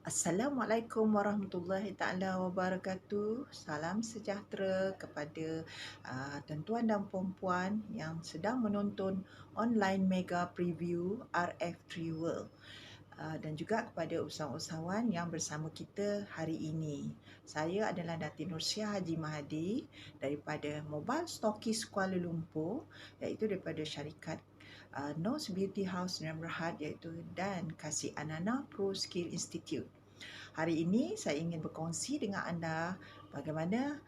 Assalamualaikum warahmatullahi taala wabarakatuh. Salam sejahtera kepada tuan-tuan dan puan-puan yang sedang menonton online mega preview RF3 World. Dan juga kepada usahawan-usahawan yang bersama kita hari ini. Saya adalah Datin Nursia Haji Mahdi daripada Mobile Stokis Kuala Lumpur, iaitu daripada syarikat Nose Beauty House Sdn Bhd iaitu dan Kasih Anana Pro Skill Institute. Hari ini saya ingin berkongsi dengan anda bagaimana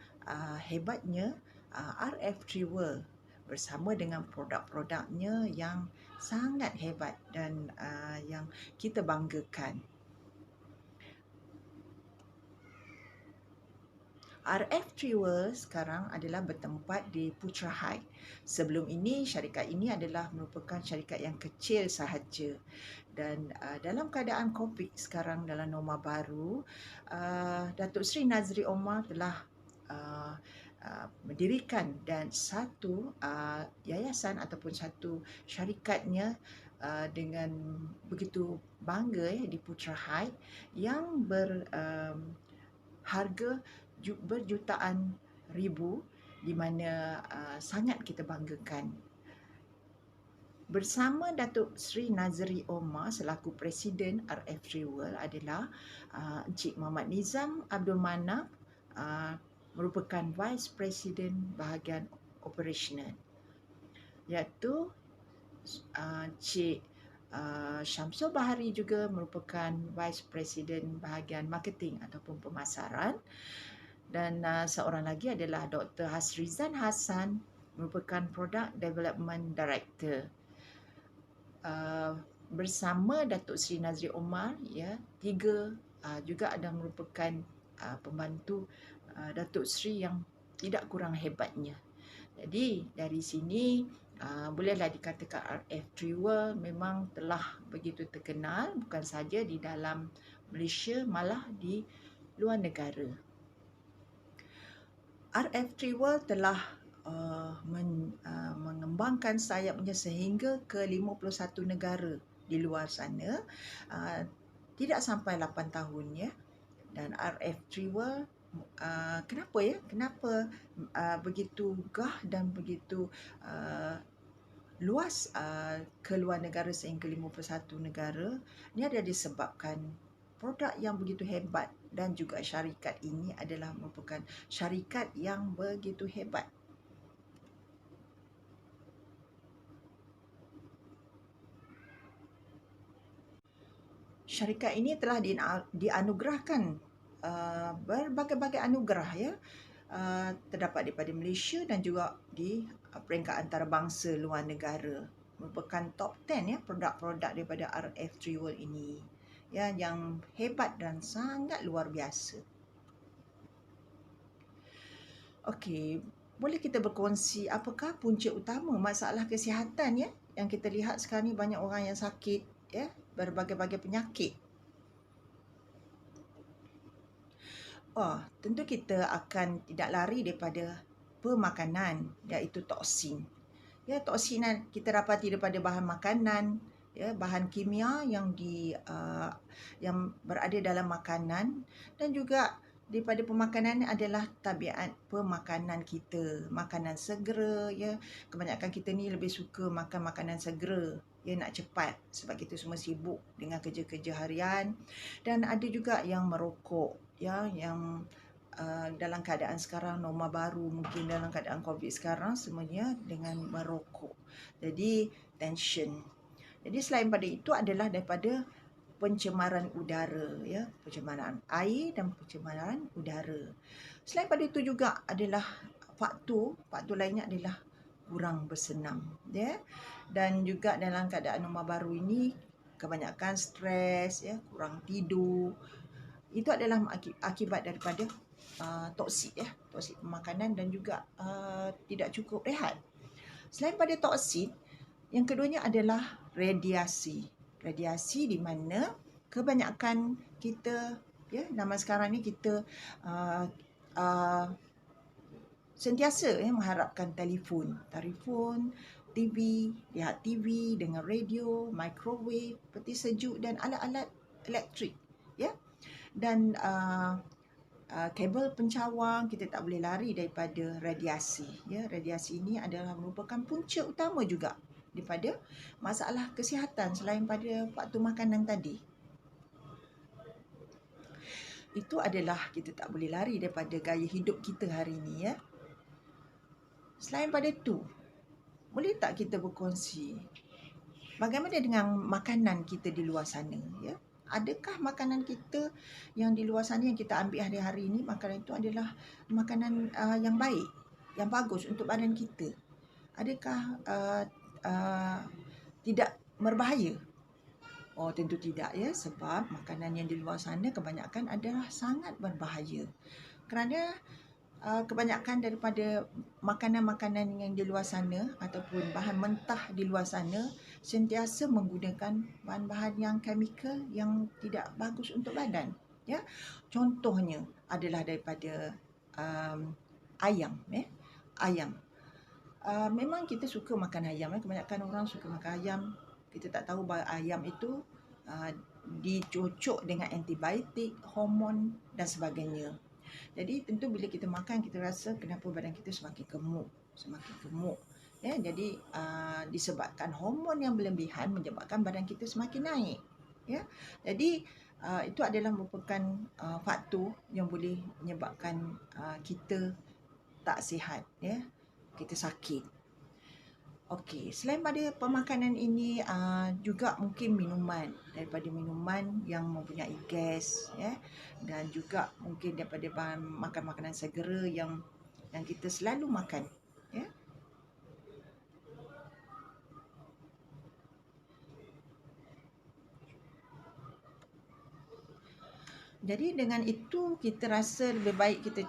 hebatnya RF3 World bersama dengan produk-produknya yang sangat hebat dan yang kita banggakan. RF3 World sekarang adalah bertempat di Putra Height. Sebelum ini, syarikat ini adalah merupakan syarikat yang kecil sahaja. Dan dalam keadaan COVID sekarang dalam norma baru, Datuk Seri Nazri Omar telah mendirikan dan satu yayasan ataupun satu syarikatnya dengan begitu bangga di Putra Height yang berharga berjutaan ribu, di mana sangat kita banggakan. Bersama Datuk Seri Nazri Omar selaku Presiden RF3 World adalah Encik Muhammad Nizam Abdul Manaf, merupakan Vice President bahagian operasional, iaitu Encik Syamsul Bahari juga merupakan Vice President bahagian marketing ataupun pemasaran, dan seorang lagi adalah Dr. Hasrizan Hassan merupakan Product Development Director. Bersama Datuk Seri Nazri Omar, ya, tiga juga ada merupakan pembantu Datuk Seri yang tidak kurang hebatnya. Jadi dari sini bolehlah dikatakan RF3 World memang telah begitu terkenal bukan saja di dalam Malaysia, malah di luar negara. RF3 World telah mengembangkan sayapnya sehingga ke 51 negara di luar sana, tidak sampai 8 tahun, ya. Dan RF3 World kenapa begitu gah dan begitu luas ke luar negara sehingga 51 negara? Ini ada disebabkan produk yang begitu hebat dan juga syarikat ini adalah merupakan syarikat yang begitu hebat. Syarikat ini telah dianugerahkan berbagai-bagai anugerah, ya, terdapat daripada Malaysia dan juga di peringkat antarabangsa luar negara. Merupakan top 10, ya, produk-produk daripada RF3 World ini, ya, yang hebat dan sangat luar biasa. Okey, boleh kita berkongsi apakah punca utama masalah kesihatan, ya, yang kita lihat sekarang ni banyak orang yang sakit, ya, berbagai-bagai penyakit. Tentu kita akan tidak lari daripada pemakanan, iaitu toksin. Ya, toksin kita dapati daripada bahan makanan, ya, bahan kimia yang berada dalam makanan, dan juga daripada pemakanan adalah tabiat pemakanan kita, makanan segera, ya. Kebanyakan kita ni lebih suka makan makanan segera, ya, nak cepat sebab kita semua sibuk dengan kerja-kerja harian. Dan ada juga yang merokok, ya, yang dalam keadaan sekarang norma baru, mungkin dalam keadaan COVID sekarang semuanya dengan merokok. Jadi tension. Jadi selain pada itu adalah daripada pencemaran udara, ya, pencemaran air dan pencemaran udara. Selain pada itu juga adalah faktor lainnya adalah kurang bersenam, ya. Dan juga dalam keadaan norma baru ini kebanyakan stres, ya, kurang tidur. Itu adalah akibat daripada toksik, ya, toksik pemakanan dan juga tidak cukup rehat. Selain pada toksik, yang keduanya adalah radiasi. Radiasi di mana kebanyakan kita, ya, zaman sekarang ni kita sentiasa, ya, mengharapkan telefon, TV, lihat TV dengan radio, microwave, peti sejuk dan alat-alat elektrik, ya. dan kabel pencawang. Kita tak boleh lari daripada radiasi. Ya, radiasi ini adalah merupakan punca utama juga daripada masalah kesihatan selain pada faktor makanan tadi. Itu adalah kita tak boleh lari daripada gaya hidup kita hari ini, ya. Selain pada itu, boleh tak kita berkongsi bagaimana dengan makanan kita di luar sana, ya? Adakah makanan kita yang di luar sana yang kita ambil hari-hari ini, makanan itu adalah makanan yang baik, yang bagus untuk badan kita? Adakah tidak berbahaya? Oh, tentu tidak, ya, sebab makanan yang di luar sana kebanyakan adalah sangat berbahaya. Kerana kebanyakan daripada makanan-makanan yang di luar sana ataupun bahan mentah di luar sana sentiasa menggunakan bahan-bahan yang kimia yang tidak bagus untuk badan, ya. Contohnya adalah daripada ayam, ayam. Memang kita suka makan ayam, kebanyakan orang suka makan ayam. Kita tak tahu bahawa ayam itu dicocok dengan antibiotik, hormon dan sebagainya. Jadi tentu bila kita makan, kita rasa kenapa badan kita semakin gemuk. Ya, jadi disebabkan hormon yang berlebihan menyebabkan badan kita semakin naik. Ya, jadi itu adalah merupakan faktor yang boleh menyebabkan kita tak sihat, ya, kita sakit. Okey, selain pada pemakanan ini juga mungkin minuman, daripada minuman yang mempunyai gas, ya, dan juga mungkin daripada bahan makanan segera yang kita selalu makan, ya. Jadi dengan itu kita rasa lebih baik kita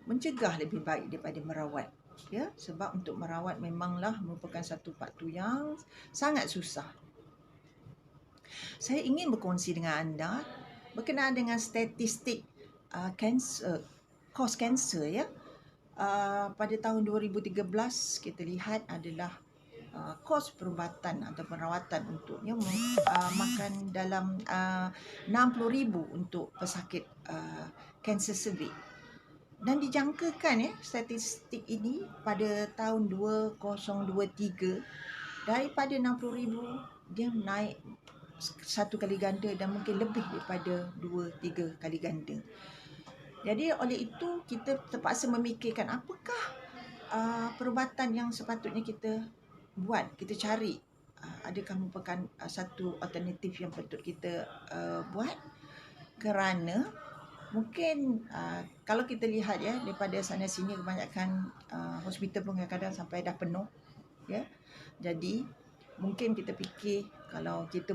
mencegah lebih baik daripada merawat. Ya, sebab untuk merawat memanglah merupakan satu faktor yang sangat susah. Saya ingin berkongsi dengan anda berkenaan dengan statistik kanser, kos kanser, ya. Pada tahun 2013 kita lihat adalah kos perubatan atau perawatan untuknya makan dalam 60,000 untuk pesakit kanser cervix. Dan dijangkakan, ya, statistik ini pada tahun 2023 daripada 60,000 dia naik satu kali ganda dan mungkin lebih daripada 2-3 kali ganda. Jadi oleh itu kita terpaksa memikirkan apakah perubatan yang sepatutnya kita buat, kita cari. Adakah merupakan satu alternatif yang patut kita buat, kerana mungkin kalau kita lihat, ya, daripada sana sini kebanyakan hospital pun kadang-kadang sampai dah penuh, ya. Jadi mungkin kita fikir kalau kita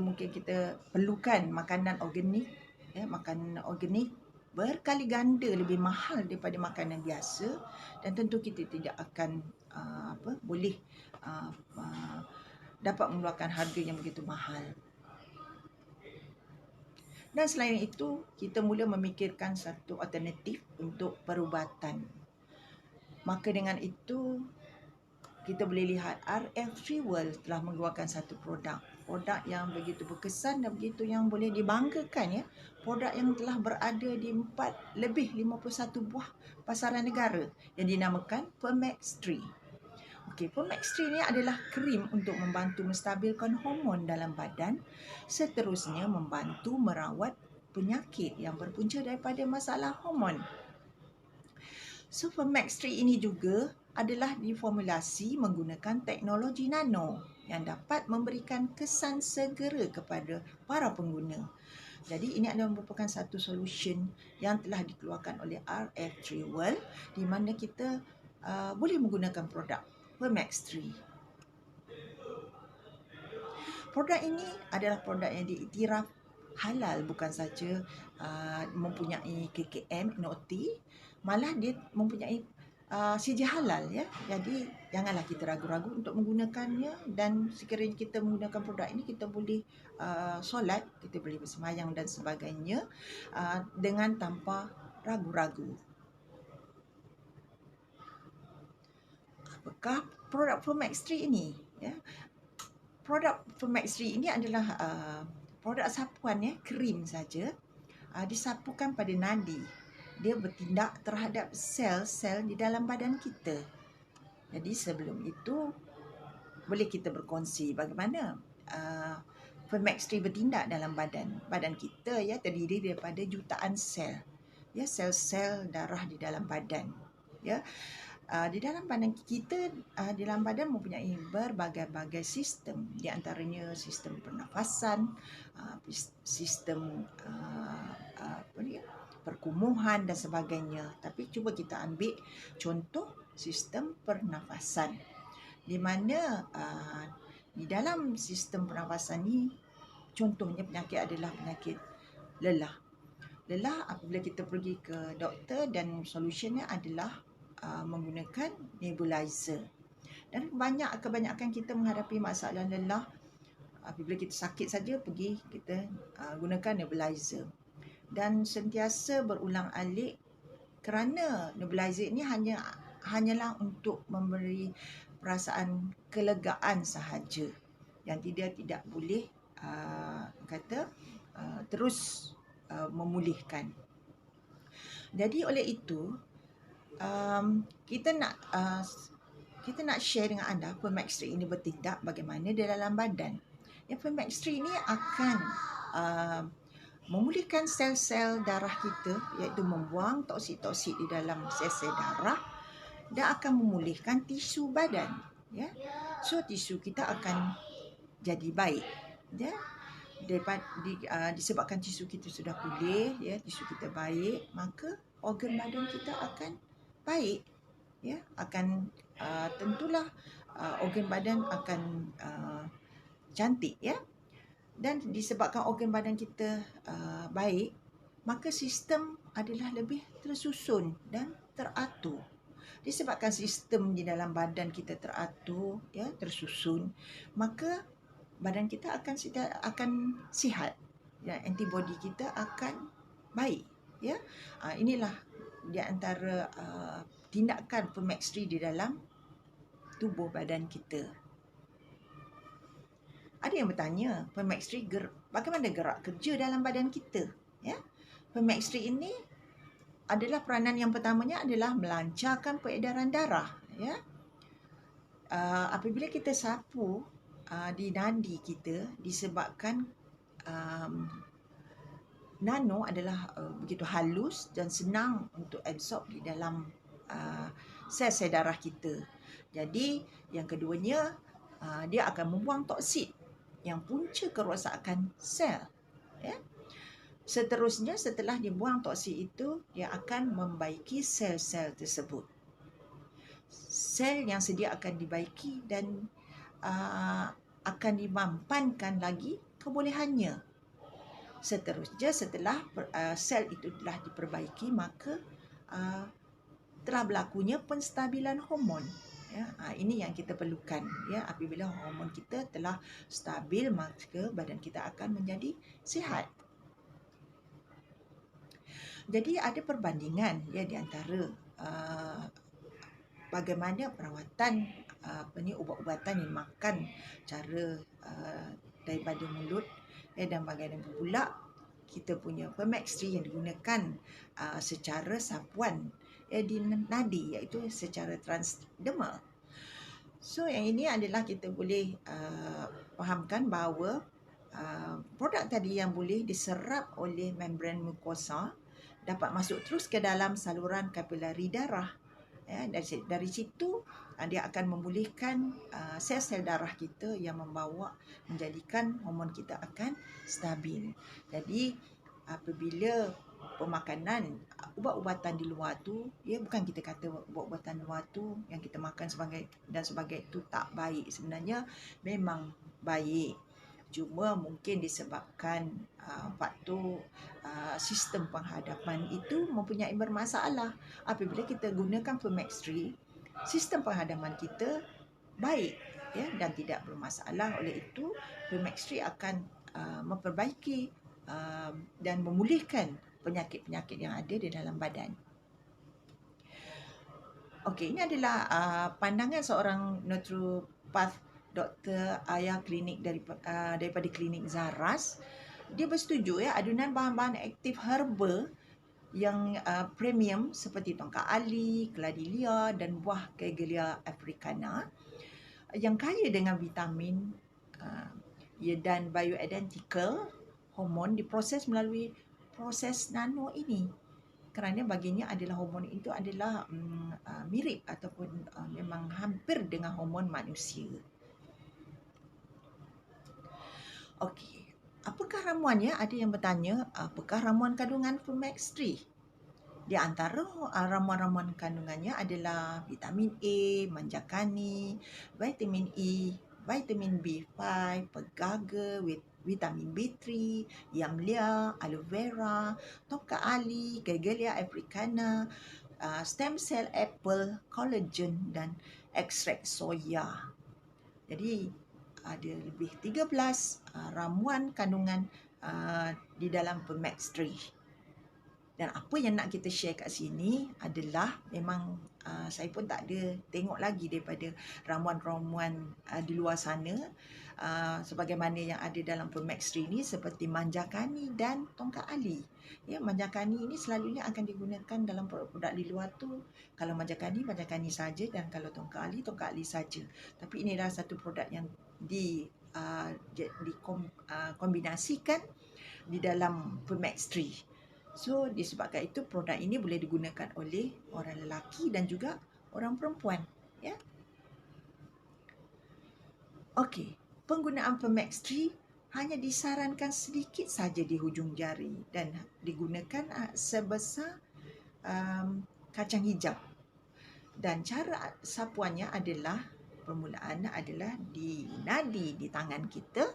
perlukan makanan organik, ya, makanan organik berkali ganda lebih mahal daripada makanan biasa, dan tentu kita tidak akan boleh dapat mengeluarkan harga yang begitu mahal. Dan selain itu, kita mula memikirkan satu alternatif untuk perubatan. Maka dengan itu, kita boleh lihat RF3 World telah mengeluarkan satu produk yang begitu berkesan dan begitu yang boleh dibanggakan, ya. Produk yang telah berada di 51 buah pasaran negara yang dinamakan Permax 3. Okey, Permax 3 ni adalah krim untuk membantu menstabilkan hormon dalam badan, seterusnya membantu merawat penyakit yang berpunca daripada masalah hormon. So, Permax 3 ini juga adalah diformulasi menggunakan teknologi nano yang dapat memberikan kesan segera kepada para pengguna. Jadi ini adalah merupakan satu solution yang telah dikeluarkan oleh RF3 World, di mana kita boleh menggunakan produk Permax 3. Produk ini adalah produk yang diiktiraf halal, bukan saja mempunyai KKM, NOT, malah dia mempunyai CJ halal, ya. Jadi janganlah kita ragu-ragu untuk menggunakannya, dan sekiranya kita menggunakan produk ini kita boleh solat, kita boleh bersemayang dan sebagainya dengan tanpa ragu-ragu. Apakah produk Permax 3 ini, ya? Produk Permax 3 ini adalah produk sapuan, ya, krim saja. disapukan pada nadi. Dia bertindak terhadap sel-sel di dalam badan kita. Jadi sebelum itu boleh kita berkongsi bagaimana Permextri bertindak dalam badan kita, ya, terdiri daripada jutaan sel, ya, sel-sel darah di dalam badan, ya. Di dalam badan kita, di dalam badan mempunyai berbagai-bagai sistem, di antaranya sistem pernafasan, sistem perkumuhan dan sebagainya. Tapi cuba kita ambil contoh sistem pernafasan, di mana di dalam sistem pernafasan ni, contohnya penyakit adalah penyakit lelah. Lelah apabila kita pergi ke doktor dan solusinya adalah menggunakan nebulizer. Dan kebanyakan kita menghadapi masalah lelah apabila kita sakit saja pergi kita gunakan nebulizer. Dan sentiasa berulang-alik kerana nebulizer ini hanyalah untuk memberi perasaan kelegaan sahaja, yang tidak boleh terus memulihkan. Jadi oleh itu kita nak share dengan anda Permextri ini bertindak bagaimana di dalam badan. Ya, Permextri ini akan memulihkan sel-sel darah kita, iaitu membuang toksik-toksik di dalam sel-sel darah, dan akan memulihkan tisu badan, ya. So tisu kita akan jadi baik, ya. Disebabkan tisu kita sudah pulih, ya, tisu kita baik, maka organ badan kita akan baik, ya. Tentulah organ badan akan cantik, ya. Dan disebabkan organ badan kita baik, maka sistem adalah lebih tersusun dan teratur. Disebabkan sistem di dalam badan kita teratur, ya, tersusun, maka badan kita akan sihat, ya, antibody kita akan baik, ya. Inilah di antara tindakan Permextri di dalam tubuh badan kita. Ada yang bertanya, Permextri bagaimana gerak kerja dalam badan kita, ya? Permextri ini adalah peranan yang pertamanya adalah melancarkan peredaran darah, ya. Apabila kita sapu di nadi kita, disebabkan nano adalah begitu halus dan senang untuk absorb di dalam sel-sel darah kita. Jadi yang keduanya, dia akan membuang toksik yang punca kerosakan sel, ya. Seterusnya, setelah dibuang toksik itu, dia akan membaiki sel-sel tersebut. Sel yang sedia akan dibaiki dan akan dimampankan lagi kebolehannya. Seterusnya, setelah sel itu telah diperbaiki, maka telah berlakunya penstabilan hormon. Ya, ini yang kita perlukan. Ya, apabila hormon kita telah stabil, maka badan kita akan menjadi sihat. Jadi ada perbandingan, ya, di antara bagaimana perawatan ubat-ubatan yang makan cara daripada mulut, ya, dan bagaimana pula kita punya Permextri yang digunakan secara sapuan, ya, di nadi, iaitu secara transdermal. So yang ini adalah kita boleh fahamkan bahawa produk tadi yang boleh diserap oleh membran mukosa dapat masuk terus ke dalam saluran kapilari darah, ya. Dari situ dia akan memulihkan sel-sel darah kita yang menjadikan hormon kita akan stabil. Jadi apabila pemakanan ubat-ubatan di luar tu, ya, bukan kita kata ubat-ubatan luar tu yang kita makan sebagai itu tak baik. Sebenarnya memang baik, cuma mungkin disebabkan faktor sistem penghadapan itu mempunyai bermasalah. Apabila kita gunakan Permextri, sistem penghadapan kita baik, ya, dan tidak bermasalah. Oleh itu Permextri akan memperbaiki dan memulihkan penyakit-penyakit yang ada di dalam badan. Okey, ini adalah pandangan seorang naturopath Dr. Ayah klinik daripada klinik Zaras. dia bersetuju ya adunan bahan-bahan aktif herba yang premium seperti tongkat ali, keladi liar dan buah Camellia africana yang kaya dengan vitamin dan bioidentical hormon diproses melalui proses nano ini. Kerana baginya adalah hormon itu adalah mirip ataupun memang hampir dengan hormon manusia. Okey, apakah ramuannya? Ada yang bertanya, apakah ramuan kandungan Fumex3? Di antara ramuan-ramuan kandungannya adalah vitamin A, manjakani, vitamin E, vitamin B5, pegaga, vitamin B3, yamlia, aloe vera, tongkat ali, Camellia africana, stem cell apple, collagen dan ekstrak soya. Jadi ada lebih 13 ramuan kandungan di dalam Fumex3. Dan apa yang nak kita share kat sini adalah memang saya pun tak ada tengok lagi daripada ramuan-ramuan di luar sana sebagaimana yang ada dalam Fumex3 ni seperti manjakani dan tongkat ali. Ya, manjakani ini selalunya akan digunakan dalam produk-produk di luar tu. Kalau manjakani saja dan kalau tongkat ali saja. Tapi ini adalah satu produk yang dikombinasikan di dalam Fumex3. So, disebabkan itu produk ini boleh digunakan oleh orang lelaki dan juga orang perempuan. Ya. Okey, penggunaan Fumex3 hanya disarankan sedikit saja di hujung jari dan digunakan sebesar kacang hijau. Dan cara sapuannya adalah, permulaan adalah di nadi di tangan kita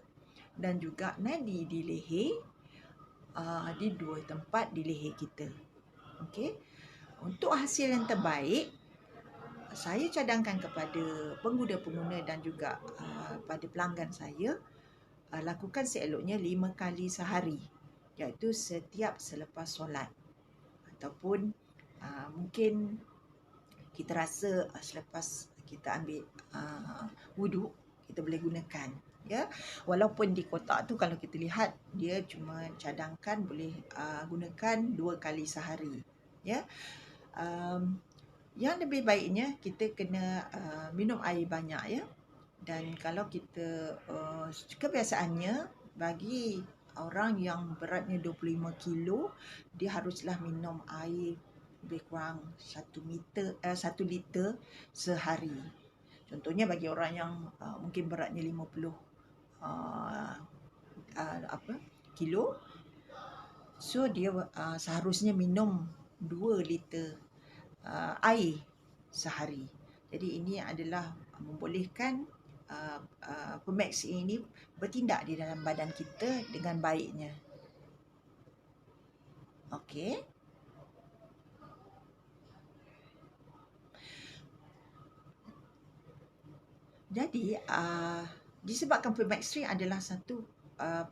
dan juga nadi di leher, di dua tempat di leher kita. Okey. Untuk hasil yang terbaik, saya cadangkan kepada pengguna-pengguna dan juga pada pelanggan saya lakukan seeloknya 5 kali sehari, iaitu setiap selepas solat ataupun mungkin kita rasa selepas kita ambil wuduk kita boleh gunakan. Ya, walaupun di kotak tu kalau kita lihat dia cuma cadangkan boleh gunakan 2 kali sehari. Ya, yang lebih baiknya kita kena minum air banyak ya. Dan kalau kita kebiasaannya bagi orang yang beratnya 25 kilo dia haruslah minum air lebih kurang 1 liter sehari. Contohnya bagi orang yang mungkin beratnya 50 kilo, so dia seharusnya minum 2 liter air sehari. Jadi ini adalah membolehkan Fumex ini bertindak di dalam badan kita dengan baiknya. Okey. Jadi disebabkan Fumex3 adalah satu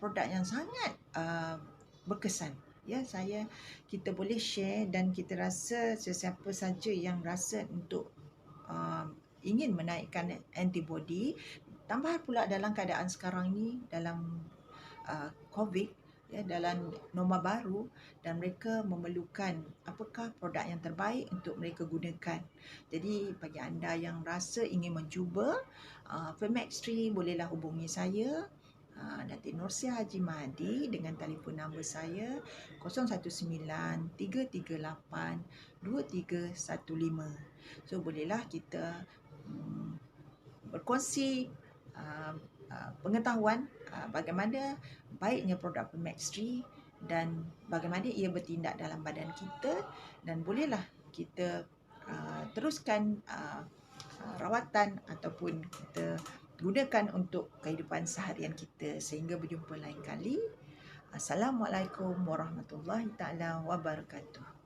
produk yang sangat berkesan. Ya, kita boleh share dan kita rasa sesiapa saja yang rasa untuk ingin menaikkan antibody, tambah pula dalam keadaan sekarang ni dalam COVID, ya, dalam norma baru dan mereka memerlukan apakah produk yang terbaik untuk mereka gunakan. Jadi bagi anda yang rasa ingin mencuba Fumex3, bolehlah hubungi saya Datin Nursia Haji Mahdi dengan telefon nombor saya 019-338-2315. So bolehlah kita berkongsi pengetahuan bagaimana baiknya produk Fumex3 dan bagaimana ia bertindak dalam badan kita, dan bolehlah kita teruskan rawatan ataupun kita gunakan untuk kehidupan seharian kita. Sehingga berjumpa lain kali. Assalamualaikum warahmatullahi taala wabarakatuh.